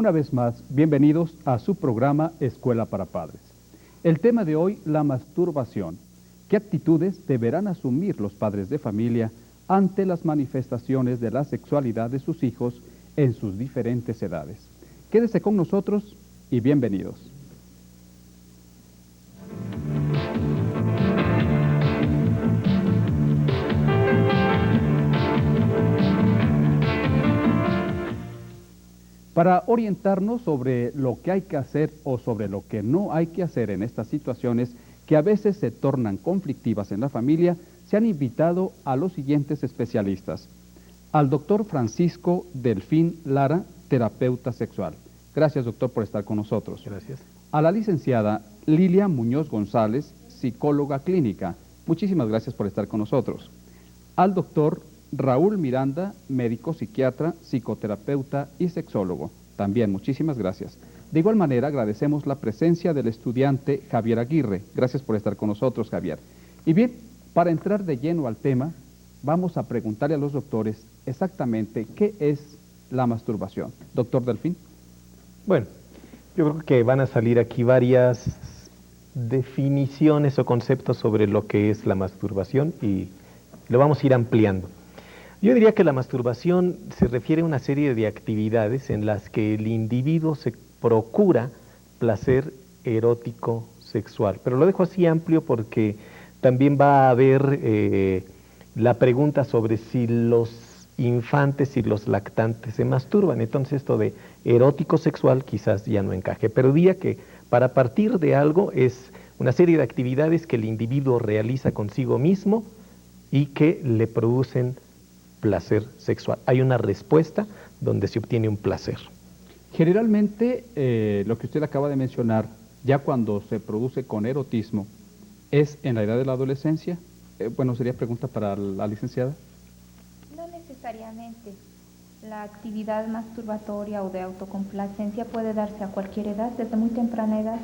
Una vez más, bienvenidos a su programa Escuela para Padres. El tema de hoy, la masturbación. ¿Qué actitudes deberán asumir los padres de familia ante las manifestaciones de la sexualidad de sus hijos en sus diferentes edades? Quédese con nosotros y bienvenidos. Para orientarnos sobre lo que hay que hacer o sobre lo que no hay que hacer en estas situaciones que a veces se tornan conflictivas en la familia, se han invitado a los siguientes especialistas. Al doctor Francisco Delfín Lara, terapeuta sexual. Gracias, doctor, por estar con nosotros. Gracias. A la licenciada Lilia Muñoz González, psicóloga clínica. Muchísimas gracias por estar con nosotros. Al doctor Raúl Miranda, médico psiquiatra, psicoterapeuta y sexólogo. También muchísimas gracias. De igual manera, agradecemos la presencia del estudiante Javier Aguirre. Gracias por estar con nosotros, Javier. Y bien, para entrar de lleno al tema, vamos a preguntarle a los doctores exactamente qué es la masturbación. Doctor Delfín. Bueno, yo creo que van a salir aquí varias definiciones o conceptos sobre lo que es la masturbación y lo vamos a ir ampliando. Yo diría que la masturbación se refiere a una serie de actividades en las que el individuo se procura placer erótico sexual. Pero lo dejo así amplio porque también va a haber la pregunta sobre si los infantes y los lactantes se masturban. Entonces esto de erótico sexual quizás ya no encaje. Pero diría que para partir de algo es una serie de actividades que el individuo realiza consigo mismo y que le producen placer sexual. Hay una respuesta donde se obtiene un placer. Generalmente, lo que usted acaba de mencionar, ya cuando se produce con erotismo, ¿es en la edad de la adolescencia? Bueno, sería pregunta para la licenciada. No necesariamente. La actividad masturbatoria o de autocomplacencia puede darse a cualquier edad, desde muy temprana edad.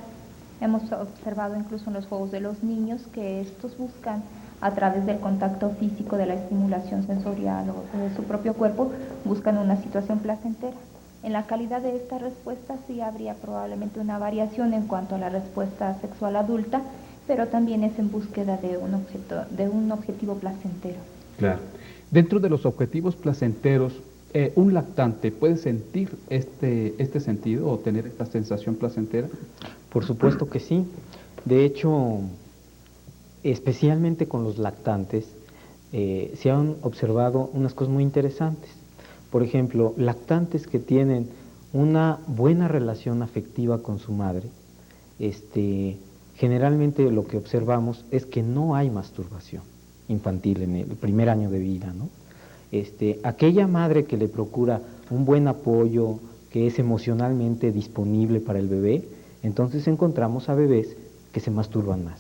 Hemos observado incluso en los juegos de los niños que estos buscan, a través del contacto físico, de la estimulación sensorial o de su propio cuerpo, buscan una situación placentera. En la calidad de esta respuesta sí habría probablemente una variación en cuanto a la respuesta sexual adulta, pero también es en búsqueda de un objetivo placentero. Claro. Dentro de los objetivos placenteros, ¿un lactante puede sentir este sentido o tener esta sensación placentera? Por supuesto que sí. De hecho, especialmente con los lactantes, se han observado unas cosas muy interesantes. Por ejemplo, lactantes que tienen una buena relación afectiva con su madre, generalmente lo que observamos es que no hay masturbación infantil en el primer año de vida, ¿no? Aquella madre que le procura un buen apoyo, que es emocionalmente disponible para el bebé, entonces encontramos a bebés que se masturban más.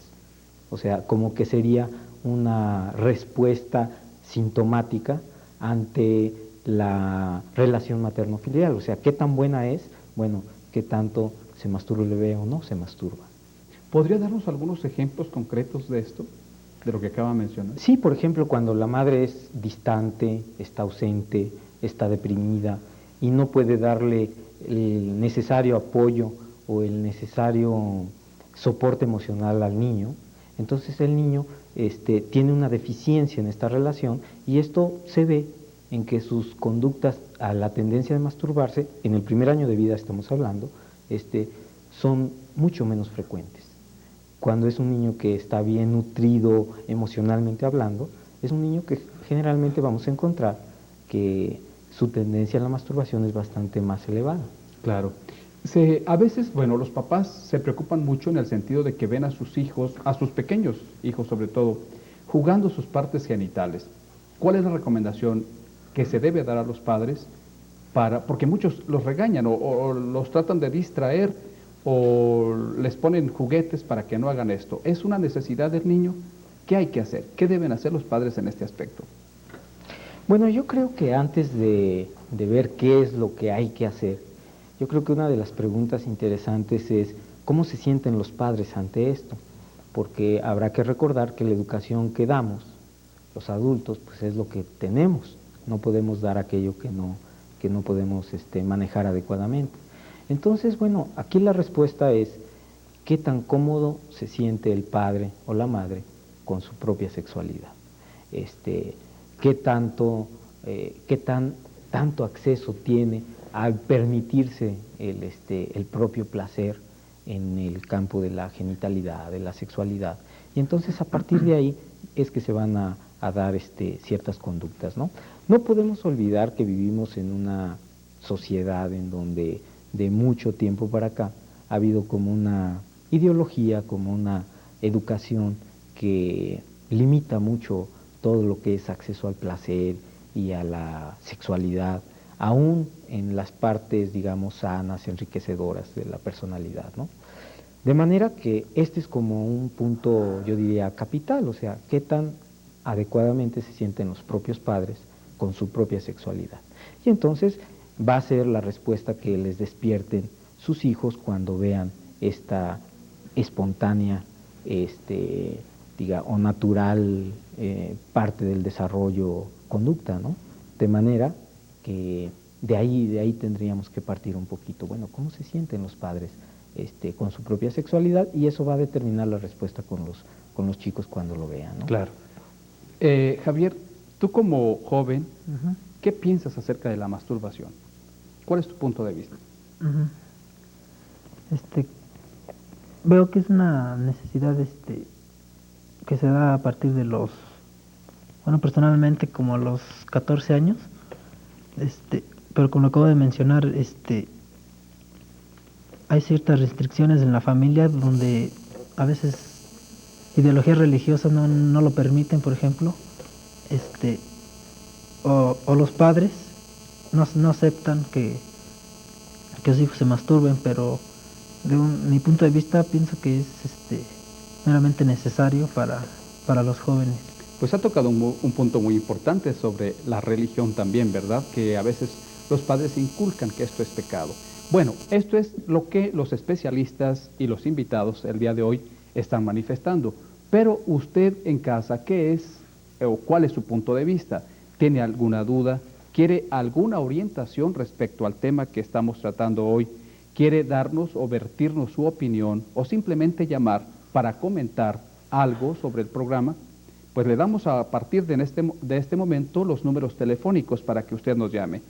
O sea, como que sería una respuesta sintomática ante la relación materno-filial. O sea, ¿qué tan buena es? Bueno, ¿qué tanto se masturba el bebé o no se masturba? ¿Podría darnos algunos ejemplos concretos de esto, de lo que acaba de mencionar? Sí, por ejemplo, cuando la madre es distante, está ausente, está deprimida y no puede darle el necesario apoyo o el necesario soporte emocional al niño, entonces el niño tiene una deficiencia en esta relación y esto se ve en que sus conductas a la tendencia de masturbarse, en el primer año de vida estamos hablando, son mucho menos frecuentes. Cuando es un niño que está bien nutrido emocionalmente hablando, es un niño que generalmente vamos a encontrar que su tendencia a la masturbación es bastante más elevada. Claro. A veces, bueno, los papás se preocupan mucho en el sentido de que ven a sus hijos, a sus pequeños hijos sobre todo, jugando sus partes genitales. ¿Cuál es la recomendación que se debe dar a los padres porque muchos los regañan o los tratan de distraer o les ponen juguetes para que no hagan esto? ¿Es una necesidad del niño? ¿Qué hay que hacer? ¿Qué deben hacer los padres en este aspecto? Bueno, yo creo que antes de ver qué es lo que hay que hacer, yo creo que una de las preguntas interesantes es cómo se sienten los padres ante esto, porque habrá que recordar que la educación que damos, los adultos, pues es lo que tenemos, no podemos dar aquello que no podemos manejar adecuadamente. Entonces, bueno, aquí la respuesta es qué tan cómodo se siente el padre o la madre con su propia sexualidad. Qué tanto acceso tiene a permitirse el propio placer en el campo de la genitalidad, de la sexualidad. Y entonces a partir de ahí es que se van a dar ciertas conductas, ¿no? No podemos olvidar que vivimos en una sociedad en donde de mucho tiempo para acá ha habido como una ideología, como una educación que limita mucho todo lo que es acceso al placer y a la sexualidad, aún en las partes, digamos, sanas, enriquecedoras de la personalidad, ¿no? De manera que este es como un punto, yo diría, capital, o sea, qué tan adecuadamente se sienten los propios padres con su propia sexualidad. Y entonces va a ser la respuesta que les despierten sus hijos cuando vean esta espontánea o natural parte del desarrollo conducta, ¿no? De manera que de ahí tendríamos que partir un poquito. Bueno, ¿cómo se sienten los padres con su propia sexualidad? Y eso va a determinar la respuesta con los chicos cuando lo vean, ¿no? Claro. Javier, tú como joven, ¿qué piensas acerca de la masturbación? ¿Cuál es tu punto de vista? Veo que es una necesidad que se da a partir de personalmente como a los 14 años, pero como acabo de mencionar, hay ciertas restricciones en la familia donde a veces ideologías religiosas no lo permiten, por ejemplo, o los padres no aceptan que sus hijos se masturben, pero de mi punto de vista pienso que es meramente necesario para los jóvenes. Pues ha tocado un punto muy importante sobre la religión también, ¿verdad? Que a veces los padres inculcan que esto es pecado. Bueno, esto es lo que los especialistas y los invitados el día de hoy están manifestando. Pero usted en casa, ¿qué es o cuál es su punto de vista? ¿Tiene alguna duda? ¿Quiere alguna orientación respecto al tema que estamos tratando hoy? ¿Quiere darnos o vertirnos su opinión o simplemente llamar para comentar algo sobre el programa? Pues le damos a partir de este momento los números telefónicos para que usted nos llame.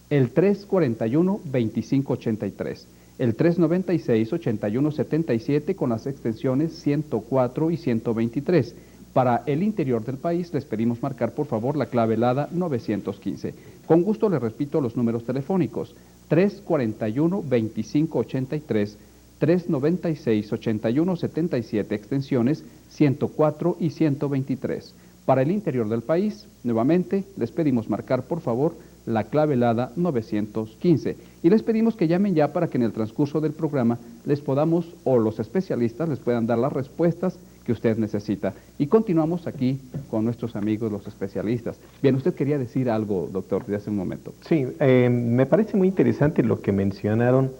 El 341-2583, el 396-8177 con las extensiones 104 y 123. Para el interior del país les pedimos marcar por favor la clave helada 915. Con gusto les repito los números telefónicos: 341-2583, 396-8177, extensiones 104 y 123. Para el interior del país, nuevamente, les pedimos marcar, por favor, la clave helada 915. Y les pedimos que llamen ya para que en el transcurso del programa les podamos, o los especialistas, les puedan dar las respuestas que usted necesita. Y continuamos aquí con nuestros amigos, los especialistas. Bien, usted quería decir algo, doctor, desde hace un momento. Sí, me parece muy interesante lo que mencionaron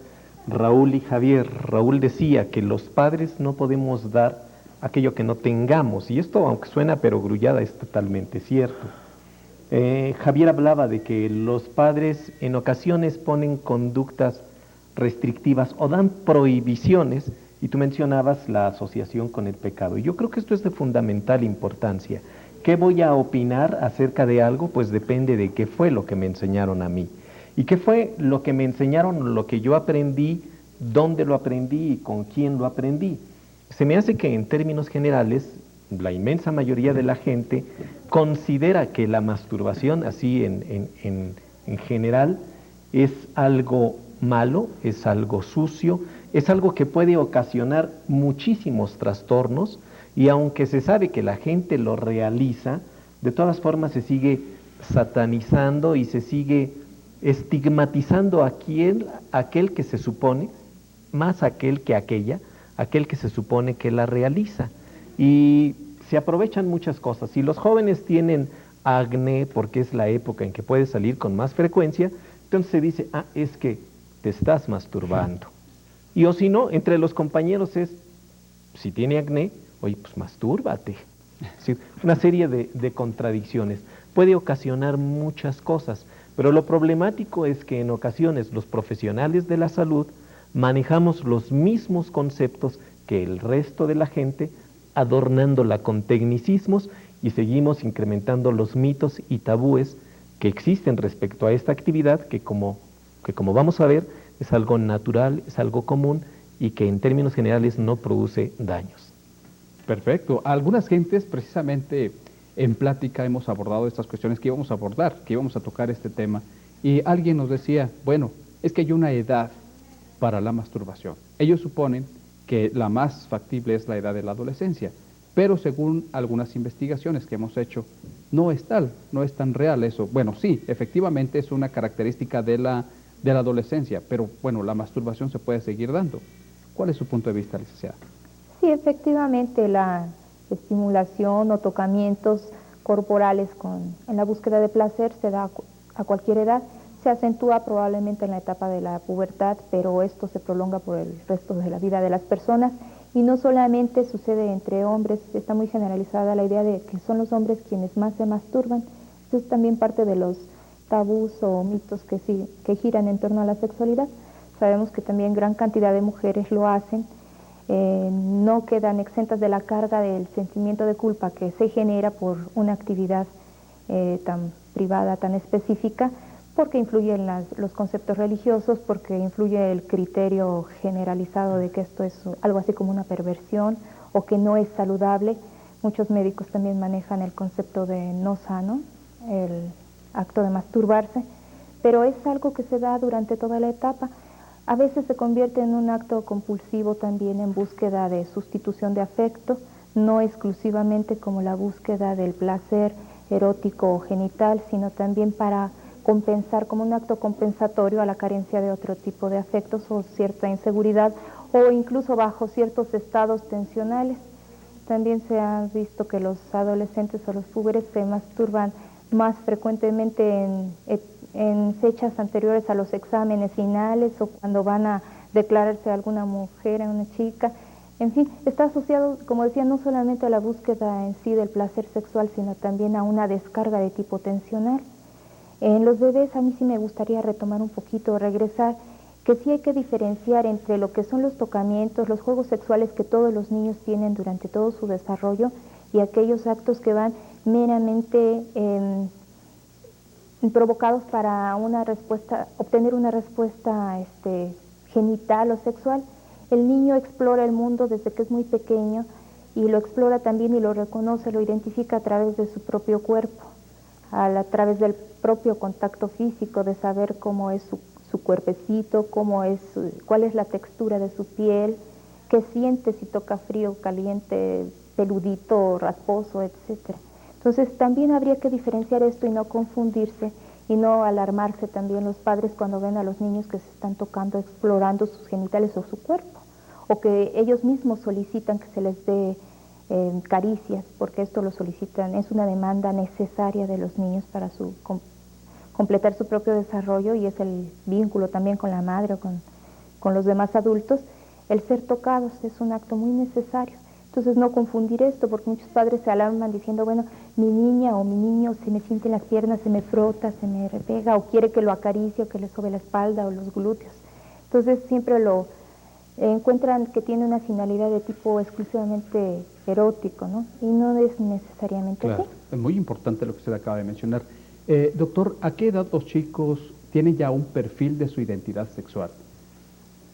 Raúl y Javier. Raúl decía que los padres no podemos dar aquello que no tengamos, y esto, aunque suena perogrullada, es totalmente cierto. Javier hablaba de que los padres en ocasiones ponen conductas restrictivas o dan prohibiciones, y tú mencionabas la asociación con el pecado. Yo creo que esto es de fundamental importancia. ¿Qué voy a opinar acerca de algo? Pues depende de qué fue lo que me enseñaron a mí. ¿Y qué fue lo que me enseñaron, lo que yo aprendí, dónde lo aprendí y con quién lo aprendí? Se me hace que en términos generales, la inmensa mayoría de la gente considera que la masturbación, así en general, es algo malo, es algo sucio, es algo que puede ocasionar muchísimos trastornos, y aunque se sabe que la gente lo realiza, de todas formas se sigue satanizando y se sigue estigmatizando a aquel que se supone, más aquel que aquel que se supone que la realiza. Y se aprovechan muchas cosas. Si los jóvenes tienen acné, porque es la época en que puede salir con más frecuencia, entonces se dice, es que te estás masturbando. Y o si no, entre los compañeros es, si tiene acné, oye, pues mastúrbate. ¿Sí? Una serie de contradicciones. Puede ocasionar muchas cosas, pero lo problemático es que en ocasiones los profesionales de la salud manejamos los mismos conceptos que el resto de la gente, adornándola con tecnicismos, y seguimos incrementando los mitos y tabúes que existen respecto a esta actividad, que como vamos a ver, es algo natural, es algo común y que en términos generales no produce daños. Perfecto. Algunas gentes, precisamente en plática hemos abordado estas cuestiones que íbamos a abordar, que íbamos a tocar este tema, y alguien nos decía, bueno, es que hay una edad para la masturbación. Ellos suponen que la más factible es la edad de la adolescencia, pero según algunas investigaciones que hemos hecho, no es tal, no es tan real eso. Bueno, sí, efectivamente es una característica de la adolescencia, pero bueno, la masturbación se puede seguir dando. ¿Cuál es su punto de vista, licenciada? Sí, efectivamente, la estimulación o tocamientos corporales en la búsqueda de placer se da a cualquier edad. Se acentúa probablemente en la etapa de la pubertad, pero esto se prolonga por el resto de la vida de las personas. Y no solamente sucede entre hombres, está muy generalizada la idea de que son los hombres quienes más se masturban. Esto es también parte de los tabús o mitos que giran en torno a la sexualidad. Sabemos que también gran cantidad de mujeres lo hacen. No quedan exentas de la carga del sentimiento de culpa que se genera por una actividad tan privada, tan específica, porque influyen los conceptos religiosos, porque influye el criterio generalizado de que esto es algo así como una perversión o que no es saludable. Muchos médicos también manejan el concepto de no sano, el acto de masturbarse, pero es algo que se da durante toda la etapa. A veces se convierte en un acto compulsivo también en búsqueda de sustitución de afecto, no exclusivamente como la búsqueda del placer erótico o genital, sino también para compensar, como un acto compensatorio a la carencia de otro tipo de afectos o cierta inseguridad, o incluso bajo ciertos estados tensionales. También se ha visto que los adolescentes o los púberes se masturban más frecuentemente en fechas anteriores a los exámenes finales o cuando van a declararse a alguna mujer, a una chica. En fin, está asociado, como decía, no solamente a la búsqueda en sí del placer sexual, sino también a una descarga de tipo tensional. En los bebés a mí sí me gustaría retomar un poquito, regresar, que sí hay que diferenciar entre lo que son los tocamientos, los juegos sexuales que todos los niños tienen durante todo su desarrollo y aquellos actos que van meramente provocados para obtener una respuesta genital o sexual. El niño explora el mundo desde que es muy pequeño y lo explora también y lo reconoce, lo identifica a través de su propio cuerpo, a través del propio contacto físico, de saber cómo es su cuerpecito, cuál es la textura de su piel, qué siente si toca frío, caliente, peludito, rasposo, etcétera. Entonces también habría que diferenciar esto y no confundirse y no alarmarse también los padres cuando ven a los niños que se están tocando, explorando sus genitales o su cuerpo, o que ellos mismos solicitan que se les dé caricias, porque esto lo solicitan, es una demanda necesaria de los niños para completar su propio desarrollo y es el vínculo también con la madre o con los demás adultos. El ser tocados es un acto muy necesario. Entonces no confundir esto, porque muchos padres se alarman diciendo, bueno, mi niña o mi niño se me siente en las piernas, se me frota, se me repega, o quiere que lo acaricie, o que le sobe la espalda o los glúteos. Entonces siempre lo encuentran que tiene una finalidad de tipo exclusivamente erótico, ¿no? Y no es necesariamente así. Es muy importante lo que usted acaba de mencionar. Doctor, ¿a qué edad los chicos tienen ya un perfil de su identidad sexual?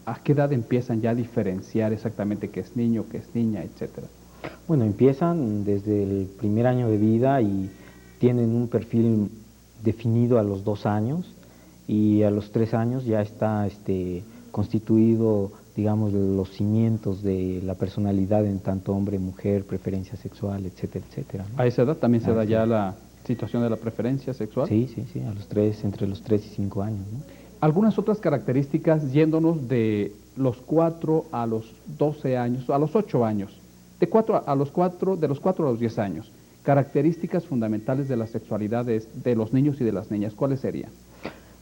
¿A qué edad empiezan ya a diferenciar exactamente qué es niño, qué es niña, etcétera? Bueno, empiezan desde el primer año de vida y tienen un perfil definido a los 2 años y a los 3 años ya está constituido, digamos, los cimientos de la personalidad en tanto hombre, mujer, preferencia sexual, etcétera, etcétera, ¿no? ¿A esa edad también se da ya la situación de la preferencia sexual? Sí, entre los 3 y 5 años, ¿no? Algunas otras características yéndonos de los 4 a los 12 años, a los 8 años, de los 4 a los 10 años, características fundamentales de las sexualidades de los niños y de las niñas, ¿cuáles serían?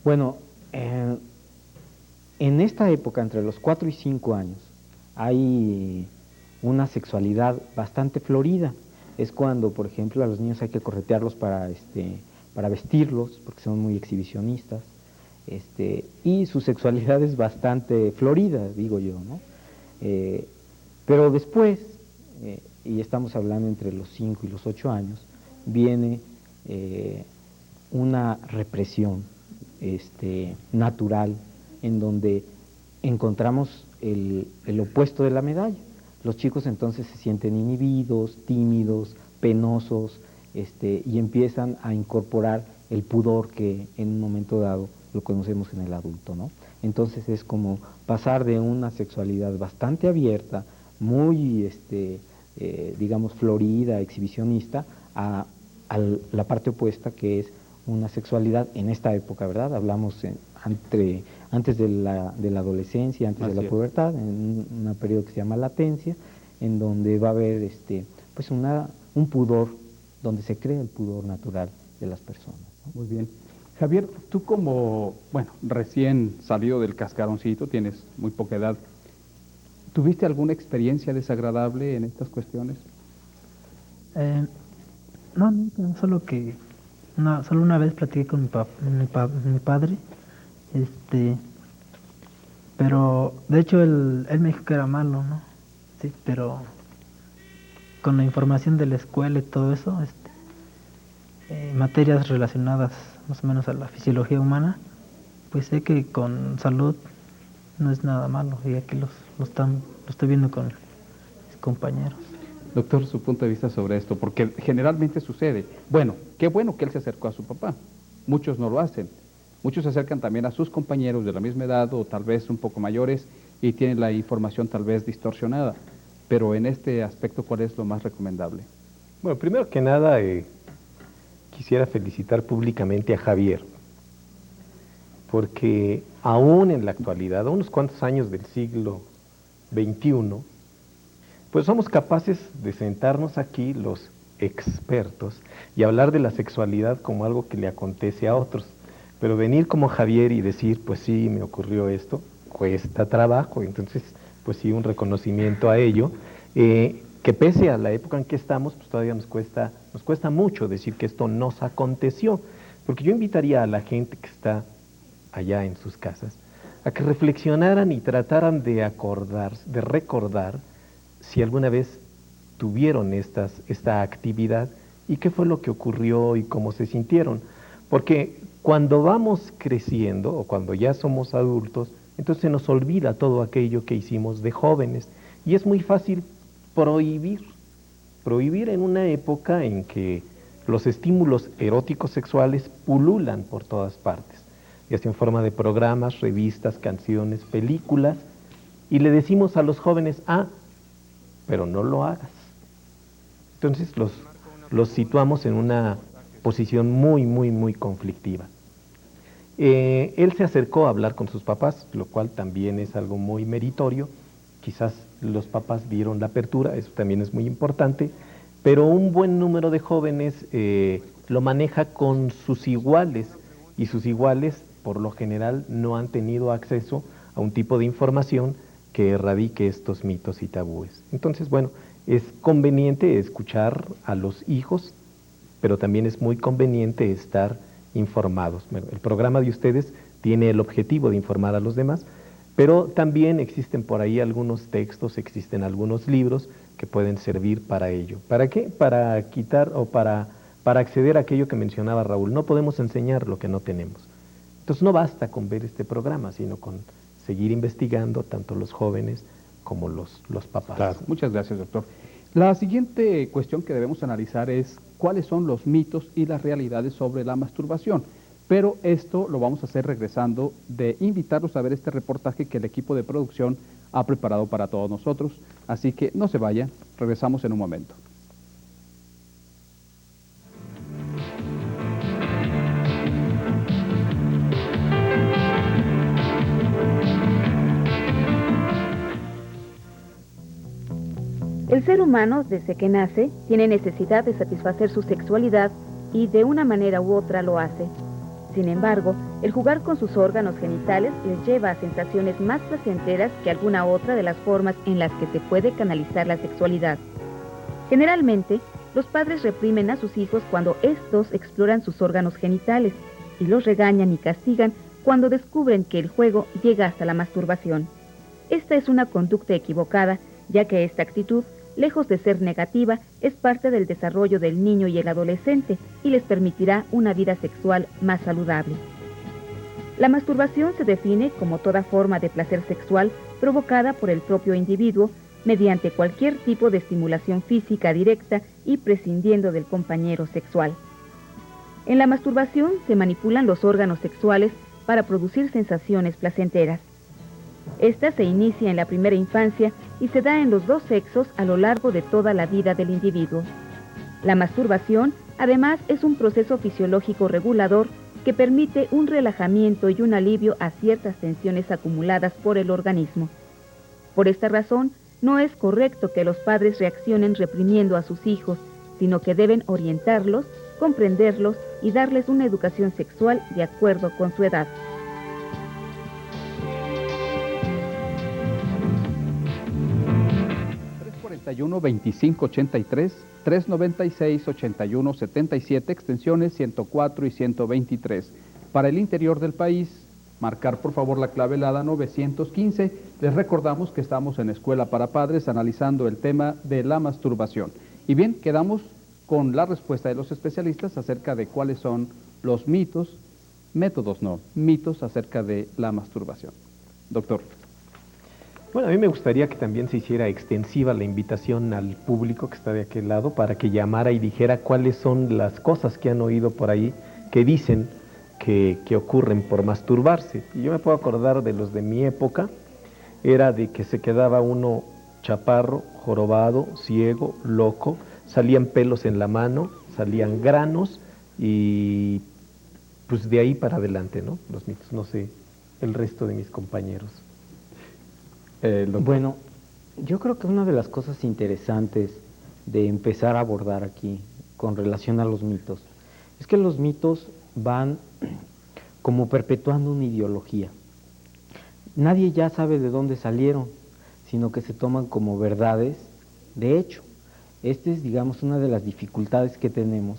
Bueno, en esta época, entre los 4 y 5 años, hay una sexualidad bastante florida. Es cuando, por ejemplo, a los niños hay que corretearlos para vestirlos, porque son muy exhibicionistas. y su sexualidad es bastante florida, digo yo, ¿no? Pero después, y estamos hablando entre los 5 y los 8 años, viene una represión natural, en donde encontramos el opuesto de la medalla. Los chicos entonces se sienten inhibidos, tímidos, penosos, y empiezan a incorporar el pudor que en un momento dado lo conocemos en el adulto, ¿no? Entonces es como pasar de una sexualidad bastante abierta, muy, digamos, florida, exhibicionista, a la parte opuesta, que es una sexualidad en esta época, ¿verdad? Hablamos antes de la adolescencia, antes de la pubertad, en un periodo que se llama latencia, en donde va a haber pues un pudor, donde se crea el pudor natural de las personas, ¿no? Muy bien. Javier, tú como, bueno, recién salido del cascaroncito, tienes muy poca edad, ¿tuviste alguna experiencia desagradable en estas cuestiones? No, nunca, solo una vez platiqué con mi padre, pero de hecho él me dijo que era malo, ¿no? Sí, pero con la información de la escuela y todo eso, materias relacionadas más o menos a la fisiología humana, pues sé que con salud no es nada malo, y aquí lo estoy viendo con mis compañeros. Doctor, su punto de vista sobre esto, porque generalmente sucede. Bueno, qué bueno que él se acercó a su papá. Muchos no lo hacen. Muchos se acercan también a sus compañeros de la misma edad o tal vez un poco mayores y tienen la información tal vez distorsionada. Pero en este aspecto, ¿cuál es lo más recomendable? Bueno, primero que nada, quisiera felicitar públicamente a Javier, porque aún en la actualidad, a unos cuantos años del siglo XXI, pues somos capaces de sentarnos aquí los expertos y hablar de la sexualidad como algo que le acontece a otros. Pero venir como Javier y decir, pues sí, me ocurrió esto, cuesta trabajo. Entonces, pues sí, un reconocimiento a ello, que pese a la época en que estamos, pues todavía nos cuesta mucho decir que esto nos aconteció. Porque yo invitaría a la gente que está allá en sus casas a que reflexionaran y trataran de recordar si alguna vez tuvieron esta actividad y qué fue lo que ocurrió y cómo se sintieron. Porque cuando vamos creciendo o cuando ya somos adultos, entonces se nos olvida todo aquello que hicimos de jóvenes. Y es muy fácil prohibir en una época en que los estímulos eróticos sexuales pululan por todas partes, ya sea en forma de programas, revistas, canciones, películas, y le decimos a los jóvenes, pero no lo hagas. Entonces los situamos en una posición muy, muy, muy conflictiva. Él se acercó a hablar con sus papás, lo cual también es algo muy meritorio. Quizás los papás dieron la apertura, eso también es muy importante, pero un buen número de jóvenes lo maneja con sus iguales, y sus iguales por lo general no han tenido acceso a un tipo de información que erradique estos mitos y tabúes. Entonces, bueno, es conveniente escuchar a los hijos, pero también es muy conveniente estar informados. Bueno, el programa de ustedes tiene el objetivo de informar a los demás, pero también existen por ahí algunos textos, existen algunos libros que pueden servir para ello. ¿Para qué? Para quitar o para acceder a aquello que mencionaba Raúl. No podemos enseñar lo que no tenemos. Entonces no basta con ver este programa, sino con seguir investigando tanto los jóvenes como los papás. Claro, muchas gracias, doctor. La siguiente cuestión que debemos analizar es cuáles son los mitos y las realidades sobre la masturbación. Pero esto lo vamos a hacer regresando de invitarlos a ver este reportaje que el equipo de producción ha preparado para todos nosotros. Así que no se vayan, regresamos en un momento. El ser humano, desde que nace, tiene necesidad de satisfacer su sexualidad y de una manera u otra lo hace. Sin embargo, el jugar con sus órganos genitales les lleva a sensaciones más placenteras que alguna otra de las formas en las que se puede canalizar la sexualidad. Generalmente, los padres reprimen a sus hijos cuando estos exploran sus órganos genitales y los regañan y castigan cuando descubren que el juego llega hasta la masturbación. Esta es una conducta equivocada, ya que esta actitud, lejos de ser negativa, es parte del desarrollo del niño y el adolescente y les permitirá una vida sexual más saludable. La masturbación se define como toda forma de placer sexual provocada por el propio individuo mediante cualquier tipo de estimulación física directa y prescindiendo del compañero sexual. En la masturbación se manipulan los órganos sexuales para producir sensaciones placenteras. Esta se inicia en la primera infancia y se da en los dos sexos a lo largo de toda la vida del individuo. La masturbación, además, es un proceso fisiológico regulador que permite un relajamiento y un alivio a ciertas tensiones acumuladas por el organismo. Por esta razón, no es correcto que los padres reaccionen reprimiendo a sus hijos, sino que deben orientarlos, comprenderlos y darles una educación sexual de acuerdo con su edad. (341-2583), 396-8177, extensiones 104 y 123. Para el interior del país, marcar por favor la clave helada 915. Les recordamos que estamos en Escuela para Padres analizando el tema de la masturbación. Y bien, quedamos con la respuesta de los especialistas acerca de cuáles son los mitos, mitos acerca de la masturbación. Doctor. Bueno, a mí me gustaría que también se hiciera extensiva la invitación al público que está de aquel lado para que llamara y dijera cuáles son las cosas que han oído por ahí que dicen que ocurren por masturbarse. Y yo me puedo acordar de los de mi época, era de que se quedaba uno chaparro, jorobado, ciego, loco, salían pelos en la mano, salían granos y pues de ahí para adelante, ¿no? Los mitos, no sé, el resto de mis compañeros. Bueno, yo creo que una de las cosas interesantes de empezar a abordar aquí con relación a los mitos es que los mitos van como perpetuando una ideología. Nadie ya sabe de dónde salieron, sino que se toman como verdades de hecho. Esta es, digamos, una de las dificultades que tenemos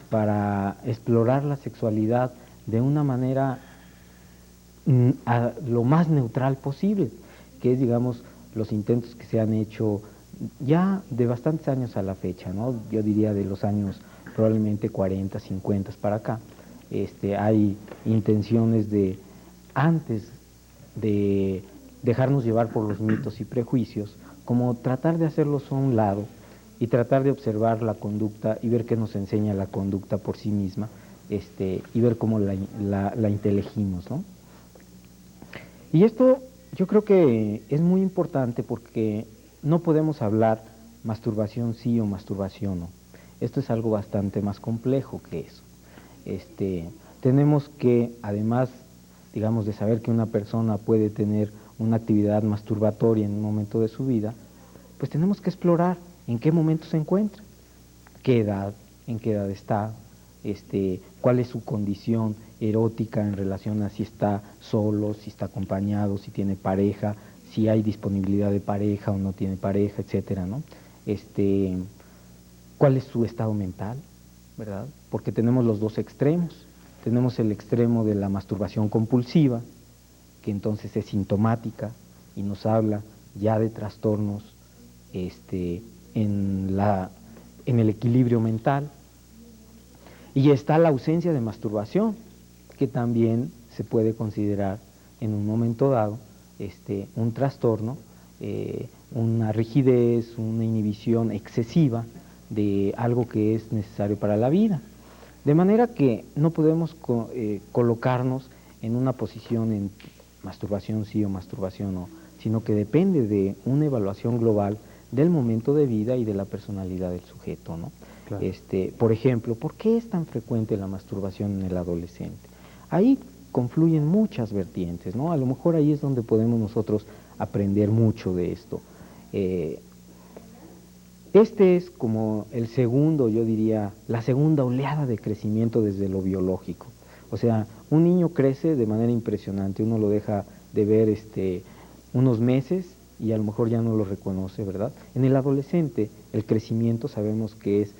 para explorar la sexualidad de una manera a lo más neutral posible, que es, digamos, los intentos que se han hecho ya de bastantes años a la fecha, ¿no? Yo diría de los años probablemente 40, 50 para acá. Hay intenciones de, antes de dejarnos llevar por los mitos y prejuicios, como tratar de hacerlos a un lado y tratar de observar la conducta y ver qué nos enseña la conducta por sí misma, y ver cómo la inteligimos, ¿no? Y esto yo creo que es muy importante porque no podemos hablar masturbación sí o masturbación no. Esto es algo bastante más complejo que eso. Tenemos que, además, digamos, de saber que una persona puede tener una actividad masturbatoria en un momento de su vida, pues tenemos que explorar en qué momento se encuentra, qué edad, en qué edad está, cuál es su condición erótica en relación a si está solo, si está acompañado, si tiene pareja, si hay disponibilidad de pareja o no tiene pareja, etcétera, ¿no? ¿Cuál es su estado mental, verdad? Porque tenemos los dos extremos. Tenemos el extremo de la masturbación compulsiva, que entonces es sintomática y nos habla ya de trastornos en el equilibrio mental. Y está la ausencia de masturbación, que también se puede considerar en un momento dado un trastorno, una rigidez, una inhibición excesiva de algo que es necesario para la vida. De manera que no podemos colocarnos en una posición en masturbación sí o masturbación no, sino que depende de una evaluación global del momento de vida y de la personalidad del sujeto, ¿no? Claro. Por ejemplo, ¿por qué es tan frecuente la masturbación en el adolescente? Ahí confluyen muchas vertientes, ¿no? A lo mejor ahí es donde podemos nosotros aprender mucho de esto. Este es como el segundo, yo diría, la segunda oleada de crecimiento desde lo biológico. O sea, un niño crece de manera impresionante, uno lo deja de ver unos meses y a lo mejor ya no lo reconoce, ¿verdad? En el adolescente el crecimiento sabemos que es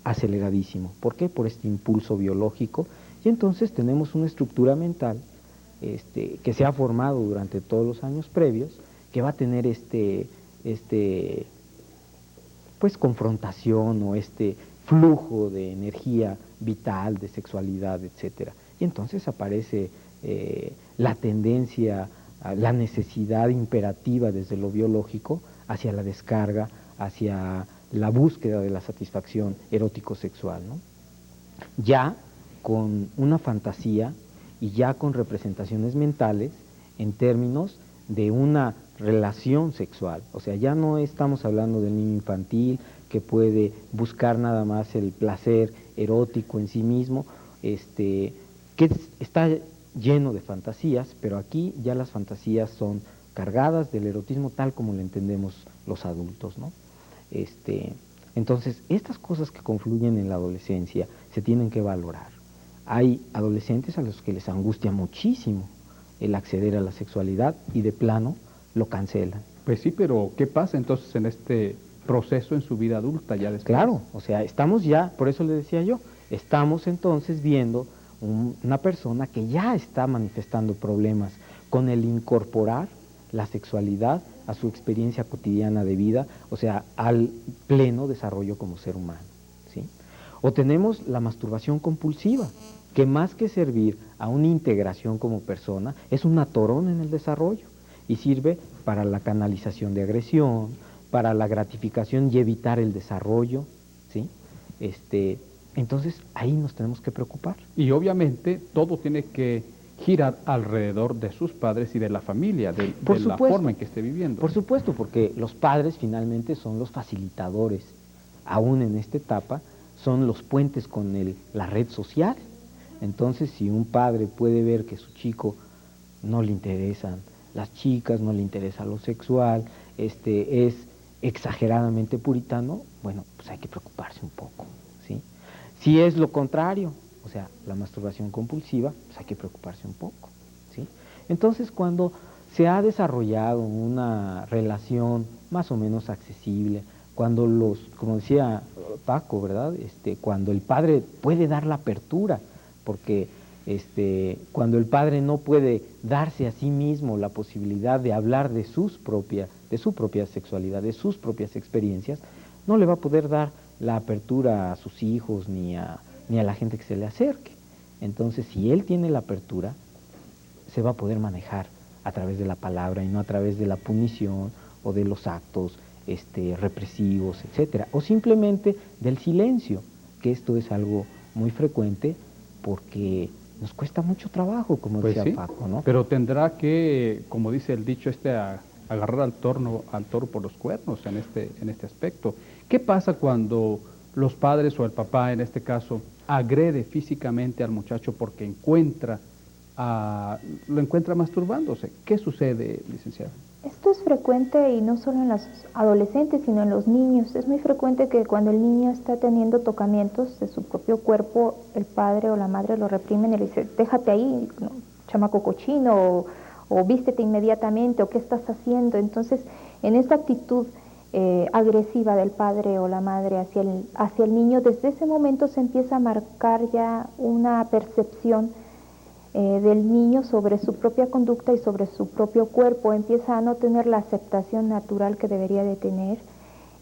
aceleradísimo. ¿Por qué? Por este impulso biológico Y entonces tenemos una estructura mental que se ha formado durante todos los años previos, que va a tener pues confrontación o flujo de energía vital, de sexualidad, etcétera. Y entonces aparece la tendencia, la necesidad imperativa desde lo biológico hacia la descarga, hacia la búsqueda de la satisfacción erótico-sexual, ¿no? Ya con una fantasía y ya con representaciones mentales en términos de una relación sexual. O sea, ya no estamos hablando del niño infantil que puede buscar nada más el placer erótico en sí mismo, que está lleno de fantasías, pero aquí ya las fantasías son cargadas del erotismo tal como lo entendemos los adultos, ¿no? Entonces, estas cosas que confluyen en la adolescencia se tienen que valorar. Hay adolescentes a los que les angustia muchísimo el acceder a la sexualidad y de plano lo cancelan. Pues sí, pero ¿qué pasa entonces en este proceso en su vida adulta ya después? Claro, o sea, estamos ya, por eso le decía yo, estamos entonces viendo una persona que ya está manifestando problemas con el incorporar la sexualidad a su experiencia cotidiana de vida, o sea, al pleno desarrollo como ser humano, ¿sí? O tenemos la masturbación compulsiva, que más que servir a una integración como persona, es un atorón en el desarrollo y sirve para la canalización de agresión, para la gratificación y evitar el desarrollo, ¿sí? Entonces, ahí nos tenemos que preocupar. Y obviamente todo tiene que girar alrededor de sus padres y de la familia, de la forma en que esté viviendo. Por supuesto, porque los padres finalmente son los facilitadores, aún en esta etapa, son los puentes con la red social. Entonces, si un padre puede ver que su chico no le interesan las chicas, no le interesa lo sexual, es exageradamente puritano, bueno, pues hay que preocuparse un poco, ¿sí? Si es lo contrario, o sea, la masturbación compulsiva, pues hay que preocuparse un poco, ¿sí? Entonces, cuando se ha desarrollado una relación más o menos accesible, cuando como decía Paco, ¿verdad? Cuando el padre puede dar la apertura, porque cuando el padre no puede darse a sí mismo la posibilidad de hablar de su propia sexualidad, de sus propias experiencias, no le va a poder dar la apertura a sus hijos ni a la gente que se le acerque. Entonces, si él tiene la apertura, se va a poder manejar a través de la palabra y no a través de la punición o de los actos represivos, etcétera, o simplemente del silencio, que esto es algo muy frecuente porque nos cuesta mucho trabajo, como Pues decía sí, Paco, ¿no? pero tendrá que, como dice el dicho agarrar al toro por los cuernos en este aspecto. ¿Qué pasa cuando los padres o el papá, en este caso, agrede físicamente al muchacho porque lo encuentra masturbándose? ¿Qué sucede, licenciado? Esto es frecuente y no solo en los adolescentes, sino en los niños. Es muy frecuente que cuando el niño está teniendo tocamientos de su propio cuerpo, el padre o la madre lo reprimen y le dice, déjate ahí, ¿no? Chamaco cochino, o vístete inmediatamente, o qué estás haciendo. Entonces, en esta actitud agresiva del padre o la madre hacia el niño, desde ese momento se empieza a marcar ya una percepción del niño sobre su propia conducta y sobre su propio cuerpo. Empieza a no tener la aceptación natural que debería de tener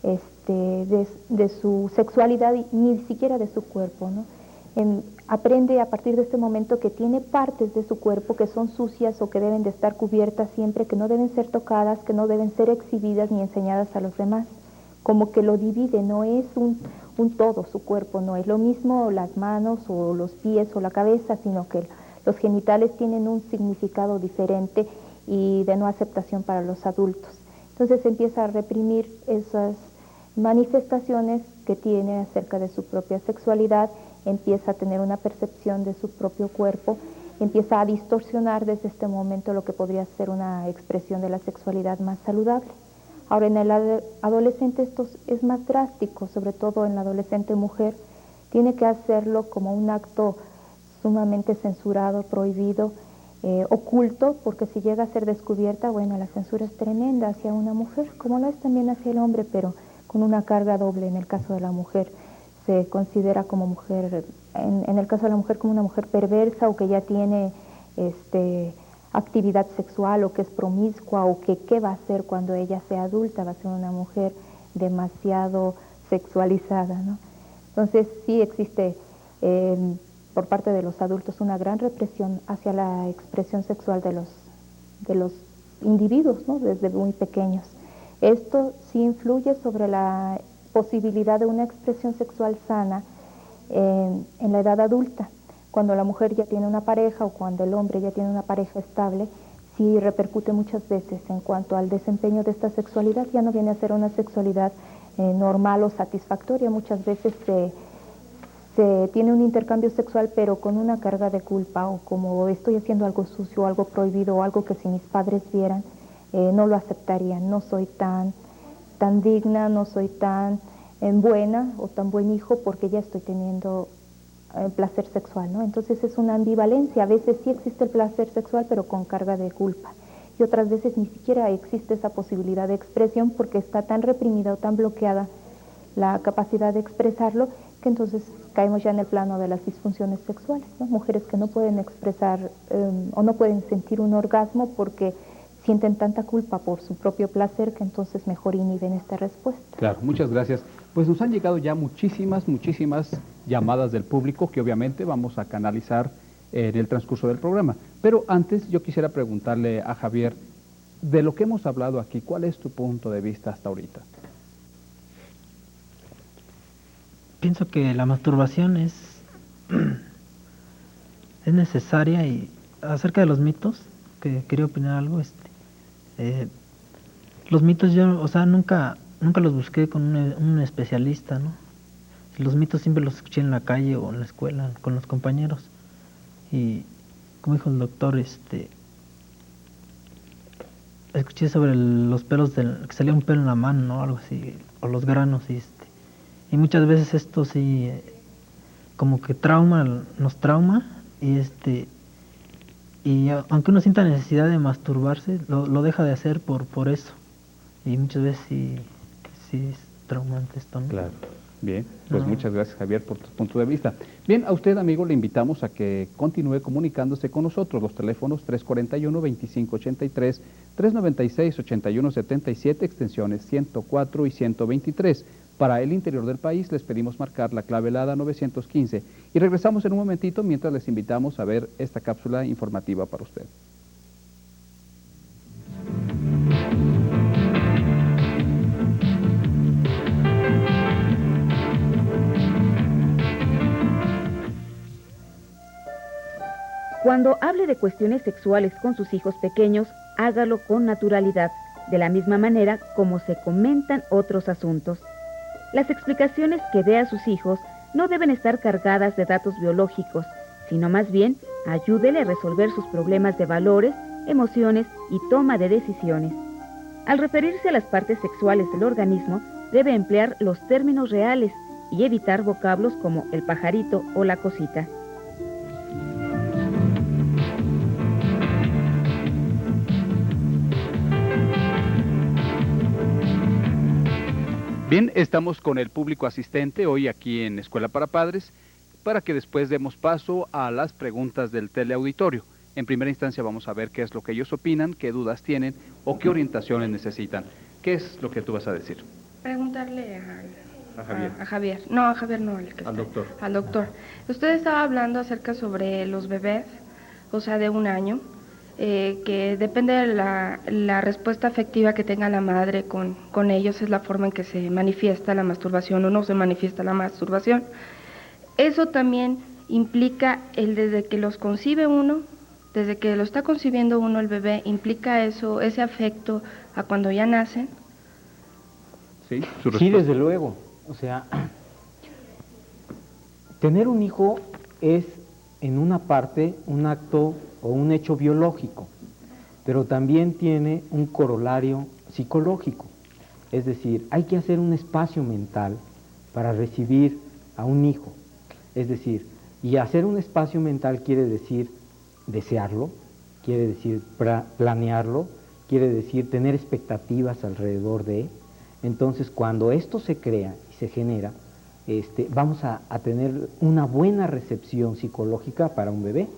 de su sexualidad y ni siquiera de su cuerpo, ¿no? Aprende a partir de este momento que tiene partes de su cuerpo que son sucias o que deben de estar cubiertas siempre, que no deben ser tocadas, que no deben ser exhibidas ni enseñadas a los demás. Como que lo divide, no es un todo su cuerpo, no es lo mismo las manos o los pies o la cabeza, sino que los genitales tienen un significado diferente y de no aceptación para los adultos. Entonces empieza a reprimir esas manifestaciones que tiene acerca de su propia sexualidad, empieza a tener una percepción de su propio cuerpo, empieza a distorsionar desde este momento lo que podría ser una expresión de la sexualidad más saludable. Ahora, en el adolescente esto es más drástico, sobre todo en la adolescente mujer, tiene que hacerlo como un acto sumamente censurado, prohibido, oculto, porque si llega a ser descubierta, bueno, la censura es tremenda hacia una mujer, como lo es también hacia el hombre, pero con una carga doble en el caso de la mujer. se considera como mujer, en el caso de la mujer, como una mujer perversa o que ya tiene actividad sexual o que es promiscua o que qué va a hacer cuando ella sea adulta, va a ser una mujer demasiado sexualizada, ¿no? Entonces sí existe por parte de los adultos una gran represión hacia la expresión sexual de los individuos, ¿no? Desde muy pequeños. Esto sí influye sobre la posibilidad de una expresión sexual sana en la edad adulta. Cuando la mujer ya tiene una pareja o cuando el hombre ya tiene una pareja estable, sí repercute muchas veces en cuanto al desempeño de esta sexualidad. Ya no viene a ser una sexualidad normal o satisfactoria. Muchas veces se tiene un intercambio sexual pero con una carga de culpa, o como estoy haciendo algo sucio, algo prohibido o algo que si mis padres vieran no lo aceptarían. No soy tan digna, no soy tan buena o tan buen hijo porque ya estoy teniendo placer sexual, ¿no? Entonces es una ambivalencia. A veces sí existe el placer sexual pero con carga de culpa, y otras veces ni siquiera existe esa posibilidad de expresión porque está tan reprimida o tan bloqueada la capacidad de expresarlo, que entonces caemos ya en el plano de las disfunciones sexuales, ¿no? Mujeres que no pueden expresar o no pueden sentir un orgasmo porque sienten tanta culpa por su propio placer que entonces mejor inhiben esta respuesta. Claro, muchas gracias. Pues nos han llegado ya muchísimas llamadas del público que obviamente vamos a canalizar en el transcurso del programa. Pero antes yo quisiera preguntarle a Javier, de lo que hemos hablado aquí, ¿cuál es tu punto de vista hasta ahorita? Pienso que la masturbación es necesaria. Y acerca de los mitos, que quería opinar algo, los mitos yo, o sea, nunca los busqué con un especialista, ¿no? Los mitos siempre los escuché en la calle o en la escuela con los compañeros. Y como dijo el doctor, escuché sobre los pelos que salía un pelo en la mano, ¿no? Algo así, o los granos, y muchas veces esto sí como que nos trauma, y aunque uno sienta necesidad de masturbarse, lo deja de hacer por eso. Y muchas veces sí es traumante esto, ¿no? Claro. Bien, pues muchas gracias, Javier, por tu punto de vista. Bien, a usted, amigo, le invitamos a que continúe comunicándose con nosotros. Los teléfonos 341-2583, 396-8177, extensiones 104 y 123. Para el interior del país les pedimos marcar la clave helada 915. Y regresamos en un momentito mientras les invitamos a ver esta cápsula informativa para usted. Cuando hable de cuestiones sexuales con sus hijos pequeños, hágalo con naturalidad, de la misma manera como se comentan otros asuntos. Las explicaciones que dé a sus hijos no deben estar cargadas de datos biológicos, sino más bien ayúdele a resolver sus problemas de valores, emociones y toma de decisiones. Al referirse a las partes sexuales del organismo, debe emplear los términos reales y evitar vocablos como el pajarito o la cosita. Bien, estamos con el público asistente hoy aquí en Escuela para Padres para que después demos paso a las preguntas del teleauditorio. En primera instancia vamos a ver qué es lo que ellos opinan, qué dudas tienen o qué orientaciones necesitan. ¿Qué es lo que tú vas a decir? Preguntarle A Javier. a Javier. No, a Javier no, Al doctor. Al doctor. Usted estaba hablando acerca sobre los bebés, o sea, de 1 año, que depende de la respuesta afectiva que tenga la madre con ellos, es la forma en que se manifiesta la masturbación o no se manifiesta la masturbación. Eso también implica desde que los concibe uno, desde que lo está concibiendo uno el bebé, implica eso, ese afecto a cuando ya nacen. Sí, Sí, desde luego. O sea, tener un hijo es en una parte un acto o un hecho biológico, pero también tiene un corolario psicológico. Es decir, hay que hacer un espacio mental para recibir a un hijo. Es decir, y hacer un espacio mental quiere decir desearlo, quiere decir planearlo, quiere decir tener expectativas alrededor de. Entonces, cuando esto se crea y se genera, vamos a tener una buena recepción psicológica para un bebé.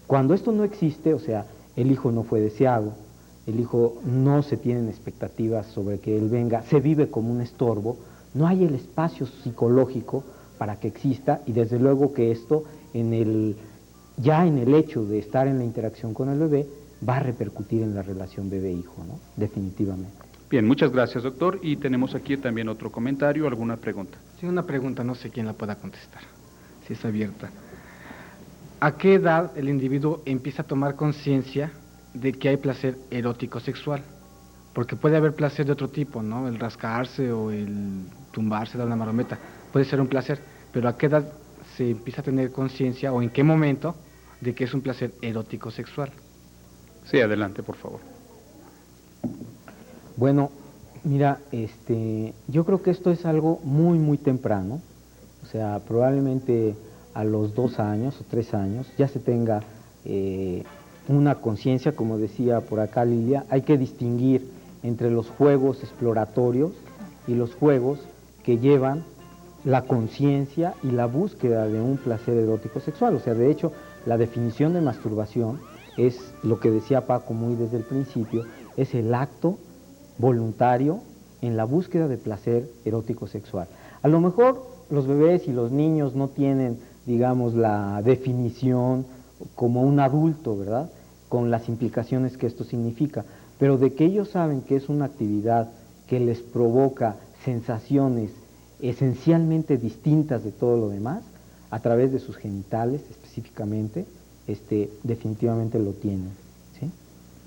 Cuando esto no existe, o sea, el hijo no fue deseado, el hijo no se tienen expectativas sobre que él venga, se vive como un estorbo, no hay el espacio psicológico para que exista, y desde luego que esto ya en el hecho de estar en la interacción con el bebé va a repercutir en la relación bebé-hijo, ¿no? Definitivamente. Bien, muchas gracias, doctor. Y tenemos aquí también otro comentario, alguna pregunta. Sí, una pregunta, no sé quién la pueda contestar, si está abierta. ¿A qué edad el individuo empieza a tomar conciencia de que hay placer erótico sexual? Porque puede haber placer de otro tipo, ¿no? El rascarse o el tumbarse, dar una marometa, puede ser un placer, pero ¿a qué edad se empieza a tener conciencia o en qué momento de que es un placer erótico sexual? Sí, adelante, por favor. Bueno, mira, yo creo que esto es algo muy, muy temprano, o sea, probablemente a los 2 años o 3 años ya se tenga una conciencia, como decía por acá Lilia. Hay que distinguir entre los juegos exploratorios y los juegos que llevan la conciencia y la búsqueda de un placer erótico sexual. O sea, de hecho, la definición de masturbación es lo que decía Paco muy desde el principio, es el acto voluntario en la búsqueda de placer erótico sexual. A lo mejor los bebés y los niños no tienen, digamos, la definición como un adulto, ¿verdad?, con las implicaciones que esto significa, pero de que ellos saben que es una actividad que les provoca sensaciones esencialmente distintas de todo lo demás, a través de sus genitales específicamente, definitivamente lo tienen, ¿sí?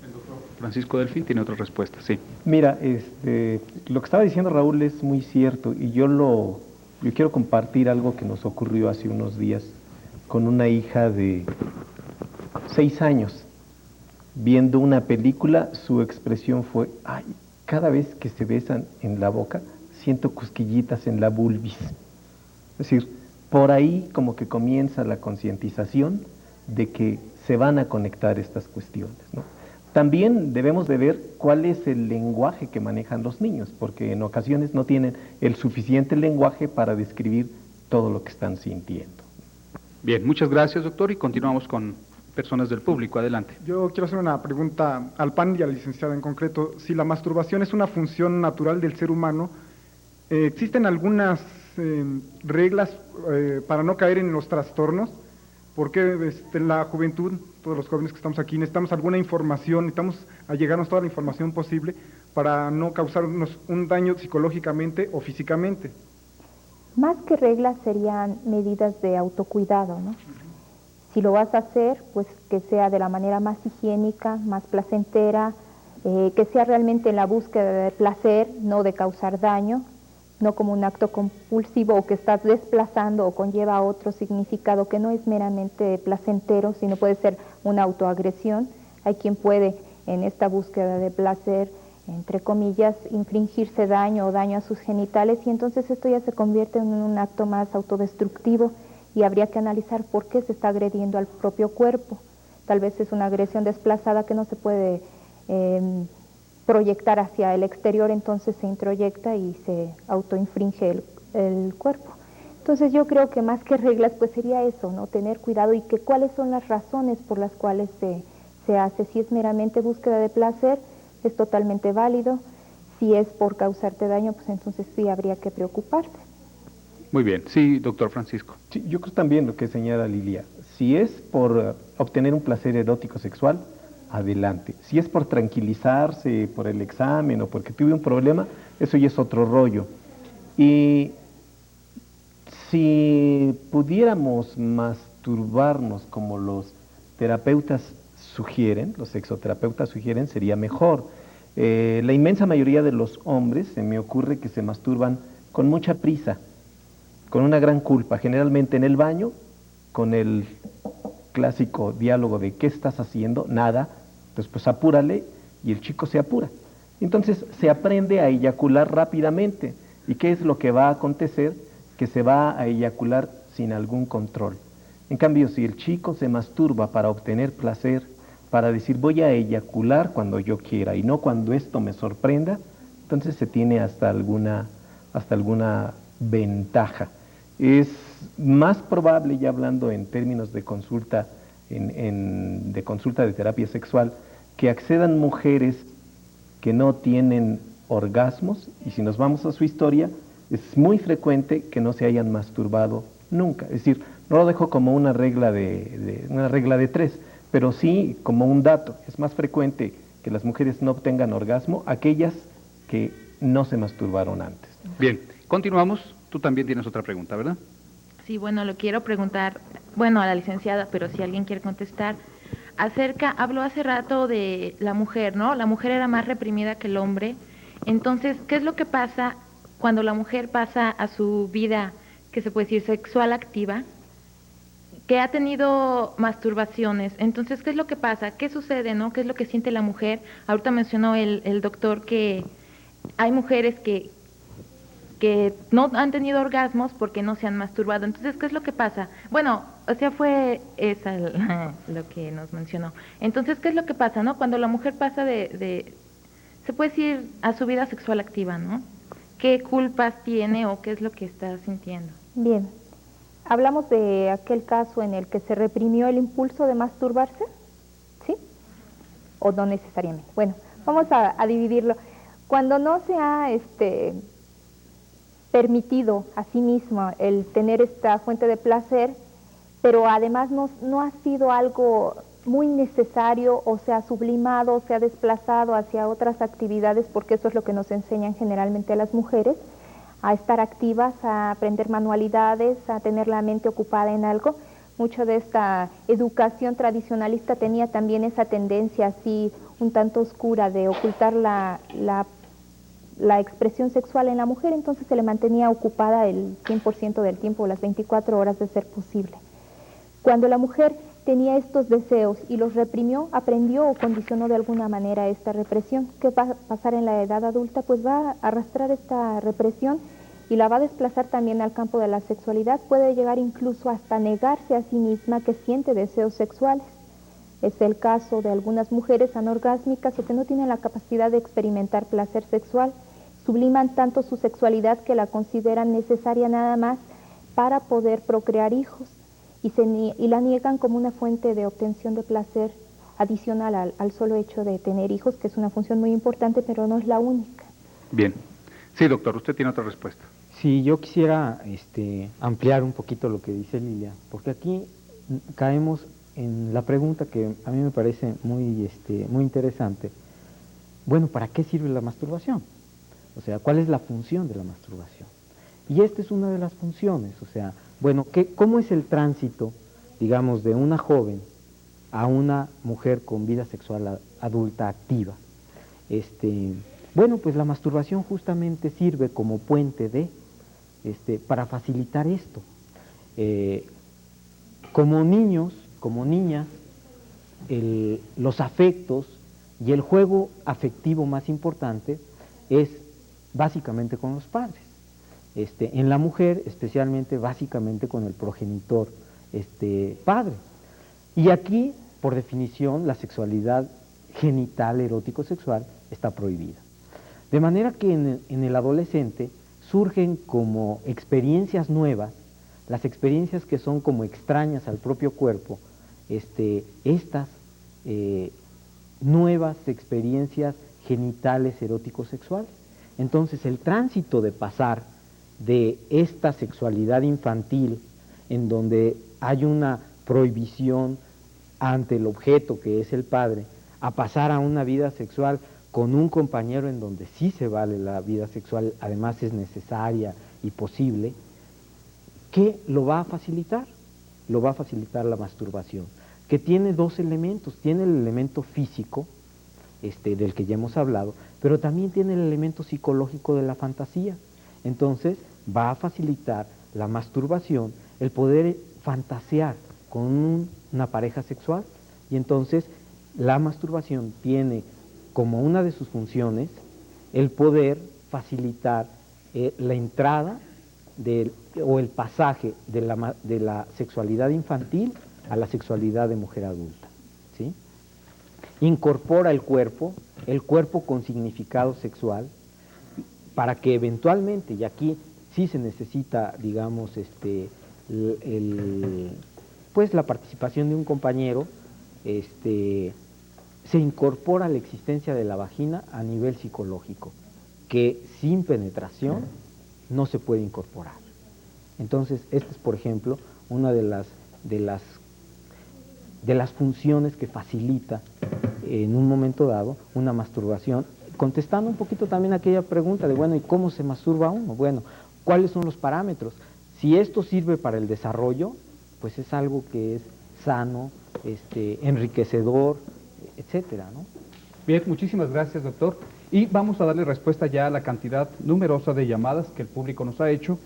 El doctor Francisco Delfín tiene otra respuesta, sí. Mira, lo que estaba diciendo Raúl es muy cierto, y yo quiero compartir algo que nos ocurrió hace unos días con una hija de 6 años. Viendo una película, su expresión fue: ay, cada vez que se besan en la boca, siento cosquillitas en la vulvis. Es decir, por ahí como que comienza la concientización de que se van a conectar estas cuestiones, ¿no? También debemos de ver cuál es el lenguaje que manejan los niños, porque en ocasiones no tienen el suficiente lenguaje para describir todo lo que están sintiendo. Bien, muchas gracias, doctor, y continuamos con personas del público. Adelante. Yo quiero hacer una pregunta al panel y a la licenciada en concreto. Si la masturbación es una función natural del ser humano, ¿existen algunas reglas para no caer en los trastornos? Porque en la juventud, todos los jóvenes que estamos aquí, necesitamos alguna información, necesitamos allegarnos toda la información posible para no causarnos un daño psicológicamente o físicamente. Más que reglas serían medidas de autocuidado, ¿no? Si lo vas a hacer, pues que sea de la manera más higiénica, más placentera, que sea realmente en la búsqueda de placer, no de causar daño, no como un acto compulsivo o que estás desplazando o conlleva otro significado que no es meramente placentero, sino puede ser una autoagresión. Hay quien puede, en esta búsqueda de placer, entre comillas, infringirse daño o daño a sus genitales, y entonces esto ya se convierte en un acto más autodestructivo, y habría que analizar por qué se está agrediendo al propio cuerpo. Tal vez es una agresión desplazada que no se puede proyectar hacia el exterior, entonces se introyecta y se autoinfringe el cuerpo. Entonces yo creo que más que reglas, pues sería eso, ¿no? Tener cuidado y que cuáles son las razones por las cuales se hace. Si es meramente búsqueda de placer, es totalmente válido. Si es por causarte daño, pues entonces sí habría que preocuparte. Muy bien. Sí, doctor Francisco. Sí, yo creo también lo que señala Lilia. Si es por obtener un placer erótico sexual, adelante. Si es por tranquilizarse, por el examen o porque tuve un problema, eso ya es otro rollo. Y si pudiéramos masturbarnos como los terapeutas sugieren, los sexoterapeutas sugieren, sería mejor. La inmensa mayoría de los hombres, se me ocurre que se masturban con mucha prisa, con una gran culpa, generalmente en el baño, con el clásico diálogo de ¿qué estás haciendo? Nada. Entonces pues apúrale, y el chico se apura. Entonces se aprende a eyacular rápidamente. ¿Y qué es lo que va a acontecer? Que se va a eyacular sin algún control. En cambio, si el chico se masturba para obtener placer, para decir voy a eyacular cuando yo quiera y no cuando esto me sorprenda, entonces se tiene hasta alguna ventaja. es más probable, ya hablando en términos de consulta, de consulta de terapia sexual, que accedan mujeres que no tienen orgasmos, y si nos vamos a su historia, es muy frecuente que no se hayan masturbado nunca. Es decir, no lo dejo como una regla de 3, pero sí como un dato. Es más frecuente que las mujeres no obtengan orgasmo aquellas que no se masturbaron antes. Bien, continuamos. Tú también tienes otra pregunta, ¿verdad? Sí, bueno, lo quiero preguntar, bueno, a la licenciada, pero si alguien quiere contestar, habló hace rato de la mujer, ¿no? La mujer era más reprimida que el hombre. Entonces, ¿qué es lo que pasa cuando la mujer pasa a su vida, que se puede decir sexual activa, que ha tenido masturbaciones? Entonces, ¿qué es lo que pasa? ¿Qué sucede, no? ¿Qué es lo que siente la mujer? Ahorita mencionó el doctor que hay mujeres que no han tenido orgasmos porque no se han masturbado. Entonces, ¿qué es lo que pasa? Bueno, o sea, fue esa lo que nos mencionó. Entonces, ¿qué es lo que pasa, no? Cuando la mujer pasa se puede decir, a su vida sexual activa, ¿no? ¿Qué culpas tiene o qué es lo que está sintiendo? Bien, hablamos de aquel caso en el que se reprimió el impulso de masturbarse, ¿sí? ¿O no necesariamente? Bueno, vamos a dividirlo. Cuando no se ha permitido a sí mismo el tener esta fuente de placer, pero además no ha sido algo muy necesario, o se ha sublimado, se ha desplazado hacia otras actividades, porque eso es lo que nos enseñan generalmente a las mujeres, a estar activas, a aprender manualidades, a tener la mente ocupada en algo. Mucho de esta educación tradicionalista tenía también esa tendencia así un tanto oscura de ocultar la expresión sexual en la mujer, entonces se le mantenía ocupada el 100% del tiempo, las 24 horas de ser posible. Cuando la mujer tenía estos deseos y los reprimió, aprendió o condicionó de alguna manera esta represión. ¿Qué va a pasar en la edad adulta? Pues va a arrastrar esta represión y la va a desplazar también al campo de la sexualidad. Puede llegar incluso hasta negarse a sí misma que siente deseos sexuales. Es el caso de algunas mujeres anorgásmicas o que no tienen la capacidad de experimentar placer sexual. Subliman tanto su sexualidad que la consideran necesaria nada más para poder procrear hijos y la niegan como una fuente de obtención de placer adicional al solo hecho de tener hijos, que es una función muy importante, pero no es la única. Bien. Sí, doctor, usted tiene otra respuesta. Sí, yo quisiera ampliar un poquito lo que dice Lilia, porque aquí caemos en la pregunta que a mí me parece muy interesante. Bueno, ¿para qué sirve la masturbación? O sea, ¿cuál es la función de la masturbación? Y esta es una de las funciones, o sea, bueno, ¿cómo es el tránsito, digamos, de una joven a una mujer con vida sexual adulta activa? Bueno, pues la masturbación justamente sirve como puente para facilitar esto. Como niños, como niñas, los afectos y el juego afectivo más importante es básicamente con los padres. En la mujer, especialmente, básicamente con el progenitor padre. Y aquí, por definición, la sexualidad genital, erótico-sexual, está prohibida. De manera que en el adolescente surgen como experiencias nuevas, las experiencias que son como extrañas al propio cuerpo, estas nuevas experiencias genitales erótico-sexuales. Entonces el tránsito de pasar de esta sexualidad infantil, en donde hay una prohibición ante el objeto que es el padre, a pasar a una vida sexual con un compañero en donde sí se vale la vida sexual, además es necesaria y posible, ¿qué lo va a facilitar? Lo va a facilitar la masturbación, que tiene dos elementos. Tiene el elemento físico, del que ya hemos hablado, pero también tiene el elemento psicológico de la fantasía. Entonces va a facilitar la masturbación el poder fantasear con una pareja sexual, y entonces la masturbación tiene como una de sus funciones el poder facilitar la entrada o el pasaje de la sexualidad infantil a la sexualidad de mujer adulta, ¿sí? Incorpora el cuerpo con significado sexual, para que eventualmente, y aquí sí se necesita, digamos, pues la participación de un compañero, se incorpora la existencia de la vagina a nivel psicológico, que sin penetración no se puede incorporar. Entonces, esta es, por ejemplo, una de las funciones que facilita en un momento dado una masturbación, contestando un poquito también aquella pregunta de, bueno, ¿y cómo se masturba uno? Bueno, ¿cuáles son los parámetros? Si esto sirve para el desarrollo, pues es algo que es sano, enriquecedor, etcétera, ¿no? Bien, muchísimas gracias, doctor. Y vamos a darle respuesta ya a la cantidad numerosa de llamadas que el público nos ha hecho.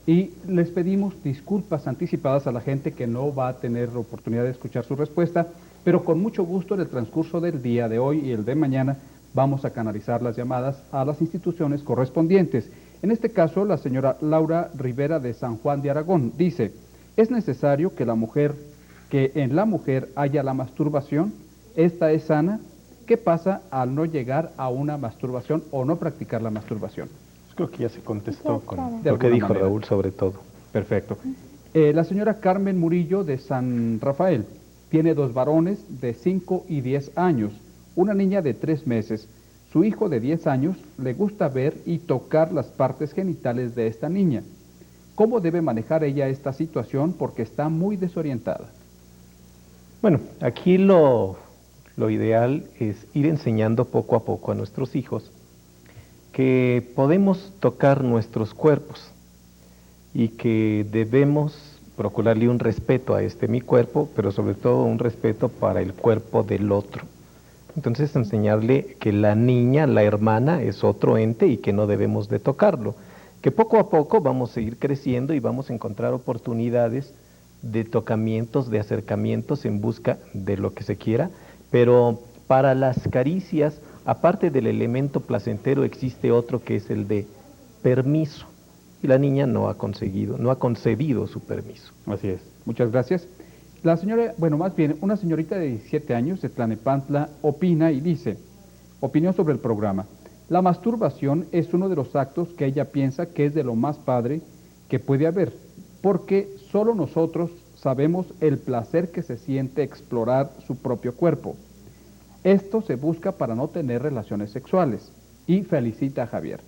Y les pedimos disculpas anticipadas a la gente que no va a tener oportunidad de escuchar su respuesta, pero con mucho gusto en el transcurso del día de hoy y el de mañana vamos a canalizar las llamadas a las instituciones correspondientes. En este caso, la señora Laura Rivera de San Juan de Aragón dice, ¿es necesario que en la mujer haya la masturbación? ¿Esta es sana? ¿Qué pasa al no llegar a una masturbación o no practicar la masturbación? Creo que ya se contestó con De lo que alguna dijo manera. Raúl sobre todo. Perfecto. La señora Carmen Murillo de San Rafael tiene 2 varones de 5 y 10 años, una niña de 3 meses. Su hijo de 10 años le gusta ver y tocar las partes genitales de esta niña. ¿Cómo debe manejar ella esta situación? Porque está muy desorientada. Bueno, aquí lo ideal es ir enseñando poco a poco a nuestros hijos que podemos tocar nuestros cuerpos y que debemos procurarle un respeto a mi cuerpo, pero sobre todo un respeto para el cuerpo del otro. Entonces enseñarle que la niña, la hermana, es otro ente y que no debemos de tocarlo. Que poco a poco vamos a ir creciendo y vamos a encontrar oportunidades de tocamientos, de acercamientos en busca de lo que se quiera, pero para las caricias, aparte del elemento placentero, existe otro que es el de permiso. Y la niña no ha concebido su permiso. Así es. Muchas gracias. La señora, bueno, más bien, una señorita de 17 años de Tlanepantla opina y dice, opinión sobre el programa. La masturbación es uno de los actos que ella piensa que es de lo más padre que puede haber, porque solo nosotros sabemos el placer que se siente explorar su propio cuerpo. Esto se busca para no tener relaciones sexuales. Y felicita a Javier.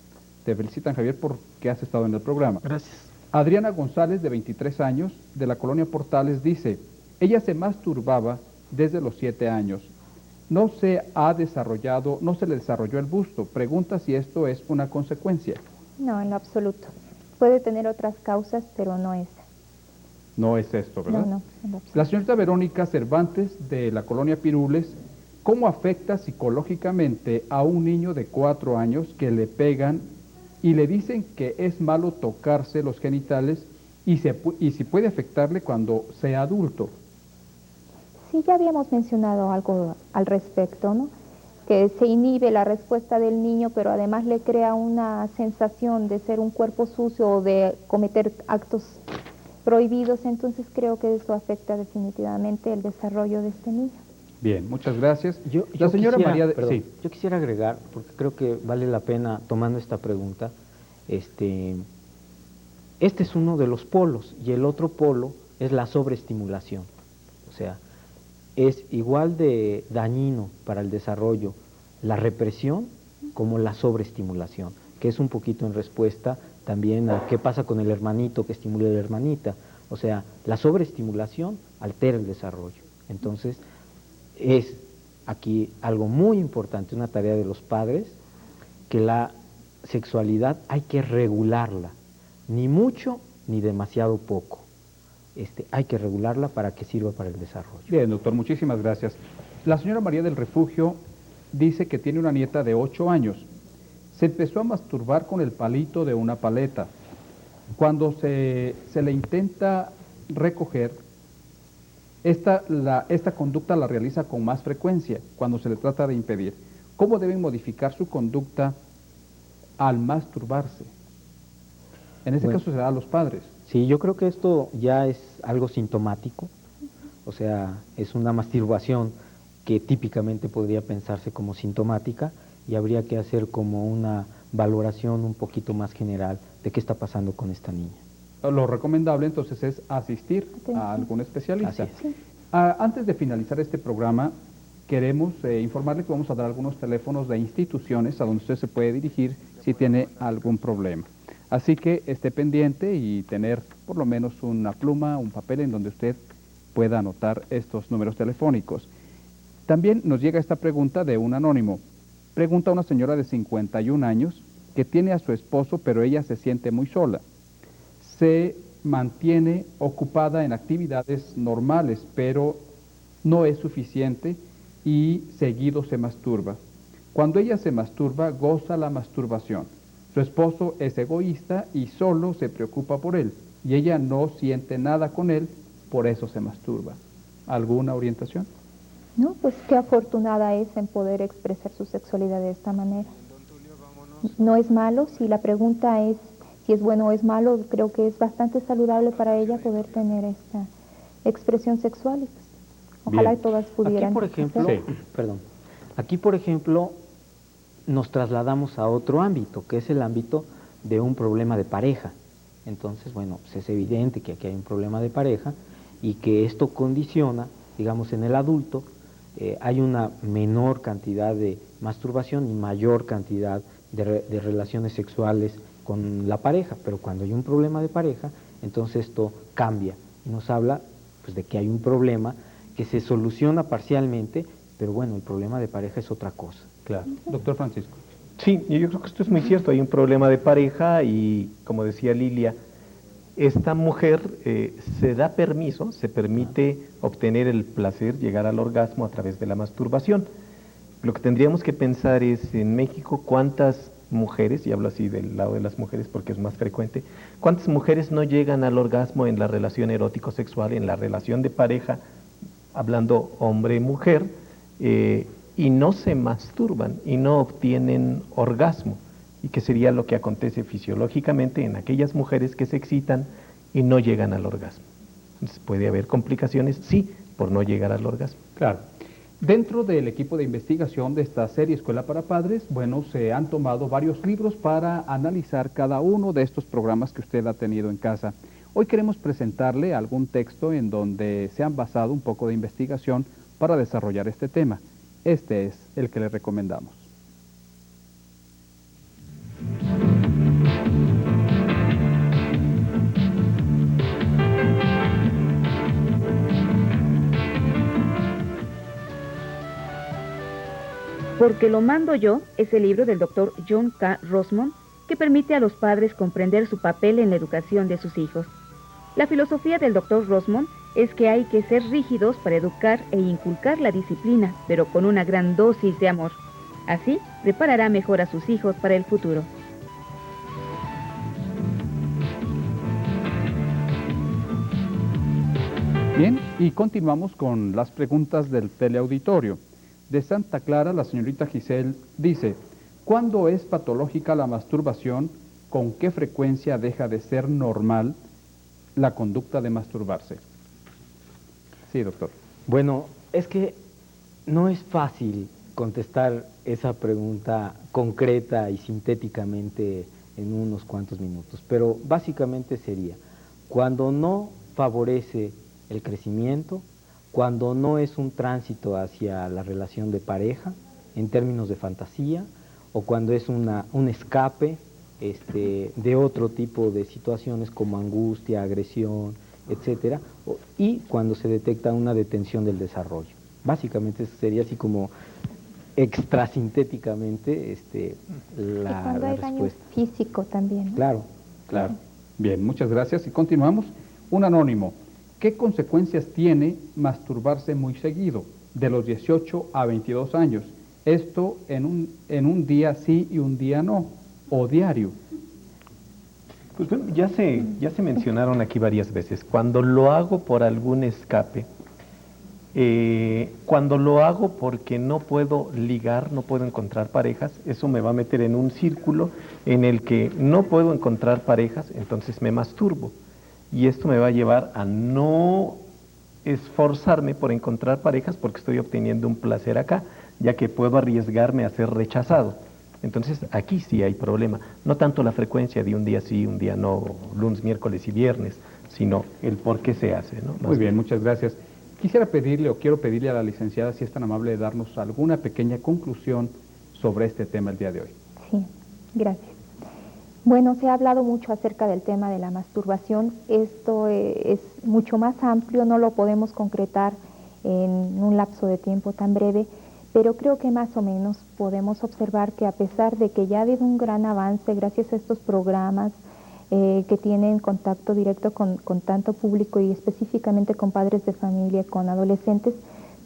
Te felicitan, Javier, porque has estado en el programa. Gracias. Adriana González, de 23 años, de la colonia Portales, dice, ella se masturbaba desde los 7 años. No se le desarrolló el busto. Pregunta si esto es una consecuencia. No, en lo absoluto. Puede tener otras causas, pero no esa. No es esto, ¿verdad? No, en lo absoluto. La señorita Verónica Cervantes, de la colonia Pirules, ¿cómo afecta psicológicamente a un niño de 4 años que le pegan y le dicen que es malo tocarse los genitales y si puede afectarle cuando sea adulto? Sí, ya habíamos mencionado algo al respecto, ¿no? Que se inhibe la respuesta del niño, pero además le crea una sensación de ser un cuerpo sucio o de cometer actos prohibidos, entonces creo que eso afecta definitivamente el desarrollo de este niño. Bien, muchas gracias. Yo quisiera agregar, porque creo que vale la pena tomando esta pregunta, este es uno de los polos y el otro polo es la sobreestimulación. O sea, es igual de dañino para el desarrollo la represión como la sobreestimulación, que es un poquito en respuesta también a qué pasa con el hermanito que estimula a la hermanita. O sea, la sobreestimulación altera el desarrollo. Entonces, es aquí algo muy importante, una tarea de los padres, que la sexualidad hay que regularla, ni mucho ni demasiado poco. Hay que regularla para que sirva para el desarrollo. Bien, doctor, muchísimas gracias. La señora María del Refugio dice que tiene una nieta de 8 años. Se empezó a masturbar con el palito de una paleta. Cuando se le intenta recoger, esta conducta la realiza con más frecuencia cuando se le trata de impedir. ¿Cómo deben modificar su conducta al masturbarse? En este caso será a los padres. Sí, yo creo que esto ya es algo sintomático, o sea, es una masturbación que típicamente podría pensarse como sintomática y habría que hacer como una valoración un poquito más general de qué está pasando con esta niña. Lo recomendable entonces es asistir a algún especialista. Antes de finalizar este programa, queremos informarle que vamos a dar algunos teléfonos de instituciones a donde usted se puede dirigir si tiene algún problema. Así que esté pendiente y tener por lo menos una pluma, un papel en donde usted pueda anotar estos números telefónicos. También nos llega esta pregunta de un anónimo. Pregunta a una señora de 51 años que tiene a su esposo, pero ella se siente muy sola. Se mantiene ocupada en actividades normales, pero no es suficiente y seguido se masturba. Cuando ella se masturba, goza la masturbación. Su esposo es egoísta y solo se preocupa por él, y ella no siente nada con él, por eso se masturba. ¿Alguna orientación? No, pues qué afortunada es en poder expresar su sexualidad de esta manera. No es malo, si la pregunta es si es bueno o es malo, creo que es bastante saludable para ella poder tener esta expresión sexual. Y pues, ojalá todas pudieran. Aquí, por ejemplo, aquí, por ejemplo, nos trasladamos a otro ámbito, que es el ámbito de un problema de pareja. Entonces, bueno, pues es evidente que aquí hay un problema de pareja y que esto condiciona, digamos, en el adulto, hay una menor cantidad de masturbación y mayor cantidad de relaciones sexuales con la pareja, pero cuando hay un problema de pareja, entonces esto cambia y nos habla pues, de que hay un problema que se soluciona parcialmente, pero bueno, el problema de pareja es otra cosa. Claro. Doctor Francisco. Sí, yo creo que esto es muy cierto, hay un problema de pareja y, como decía Lilia, esta mujer se da permiso, se permite obtener el placer, llegar al orgasmo a través de la masturbación. Lo que tendríamos que pensar es, en México, cuántas mujeres, y hablo así del lado de las mujeres porque es más frecuente, cuántas mujeres no llegan al orgasmo en la relación erótico-sexual, en la relación de pareja, hablando hombre-mujer, y no se masturban y no obtienen orgasmo, y que sería lo que acontece fisiológicamente en aquellas mujeres que se excitan y no llegan al orgasmo. Entonces, ¿puede haber complicaciones? Sí, por no llegar al orgasmo. Claro. Dentro del equipo de investigación de esta serie Escuela para Padres, bueno, se han tomado varios libros para analizar cada uno de estos programas que usted ha tenido en casa. Hoy queremos presentarle algún texto en donde se han basado un poco de investigación para desarrollar este tema. Este es el que le recomendamos. Porque lo mando yo es el libro del Dr. John K. Rosmond, que permite a los padres comprender su papel en la educación de sus hijos. La filosofía del Dr. Rosmond es que hay que ser rígidos para educar e inculcar la disciplina, pero con una gran dosis de amor. Así, preparará mejor a sus hijos para el futuro. Bien, y continuamos con las preguntas del teleauditorio. De Santa Clara, la señorita Giselle dice, ¿cuándo es patológica la masturbación? ¿Con qué frecuencia deja de ser normal la conducta de masturbarse? Sí, doctor. Bueno, es que no es fácil contestar esa pregunta concreta y sintéticamente en unos cuantos minutos, pero básicamente sería, cuando no favorece el crecimiento, cuando no es un tránsito hacia la relación de pareja en términos de fantasía, o cuando es un escape de otro tipo de situaciones como angustia, agresión, etcétera, y cuando se detecta una detención del desarrollo. Básicamente sería así como extrasintéticamente la cuando hay daño físico también, ¿no? Claro, claro. Bien, muchas gracias y continuamos. Un anónimo. ¿Qué consecuencias tiene masturbarse muy seguido, de los 18 a 22 años? Esto en un día sí y un día no, o diario. Pues bueno, ya se mencionaron aquí varias veces. Cuando lo hago por algún escape, cuando lo hago porque no puedo ligar, no puedo encontrar parejas, eso me va a meter en un círculo en el que no puedo encontrar parejas, entonces me masturbo. Y esto me va a llevar a no esforzarme por encontrar parejas porque estoy obteniendo un placer acá, ya que puedo arriesgarme a ser rechazado. Entonces, aquí sí hay problema. No tanto la frecuencia de un día sí, un día no, lunes, miércoles y viernes, sino el por qué se hace, ¿no? Muy bien, muchas gracias. Quisiera pedirle o quiero pedirle a la licenciada si es tan amable de darnos alguna pequeña conclusión sobre este tema el día de hoy. Sí, gracias. Bueno, se ha hablado mucho acerca del tema de la masturbación. Esto es mucho más amplio, no lo podemos concretar en un lapso de tiempo tan breve, pero creo que más o menos podemos observar que a pesar de que ya ha habido un gran avance gracias a estos programas que tienen contacto directo con tanto público y específicamente con padres de familia, con adolescentes,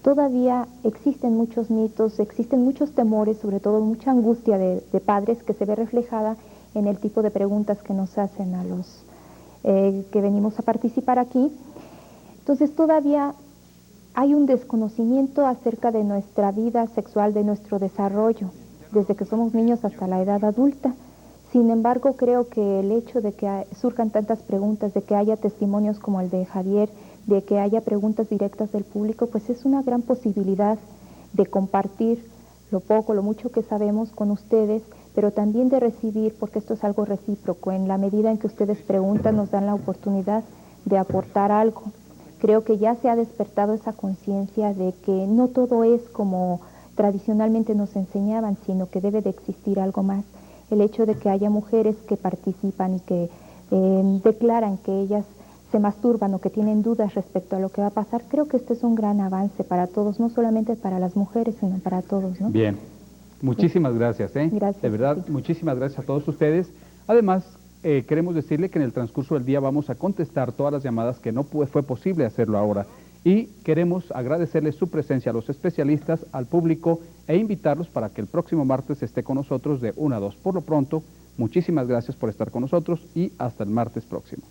todavía existen muchos mitos, existen muchos temores, sobre todo mucha angustia de padres que se ve reflejada en el tipo de preguntas que nos hacen a los que venimos a participar aquí. Entonces todavía hay un desconocimiento acerca de nuestra vida sexual, de nuestro desarrollo, desde que somos niños hasta la edad adulta. Sin embargo, creo que el hecho de que surjan tantas preguntas, de que haya testimonios como el de Javier, de que haya preguntas directas del público, pues es una gran posibilidad de compartir lo poco, lo mucho que sabemos con ustedes, pero también de recibir, porque esto es algo recíproco. En la medida en que ustedes preguntan, nos dan la oportunidad de aportar algo. Creo que ya se ha despertado esa conciencia de que no todo es como tradicionalmente nos enseñaban, sino que debe de existir algo más. El hecho de que haya mujeres que participan y que declaran que ellas se masturban o que tienen dudas respecto a lo que va a pasar, creo que este es un gran avance para todos, no solamente para las mujeres, sino para todos, ¿no? Bien, muchísimas gracias, Gracias. De verdad, Sí. muchísimas gracias a todos ustedes. Además, queremos decirle que en el transcurso del día vamos a contestar todas las llamadas que no fue posible hacerlo ahora. Y queremos agradecerles su presencia a los especialistas, al público e invitarlos para que el próximo martes esté con nosotros de 1 a 2. Por lo pronto, muchísimas gracias por estar con nosotros y hasta el martes próximo.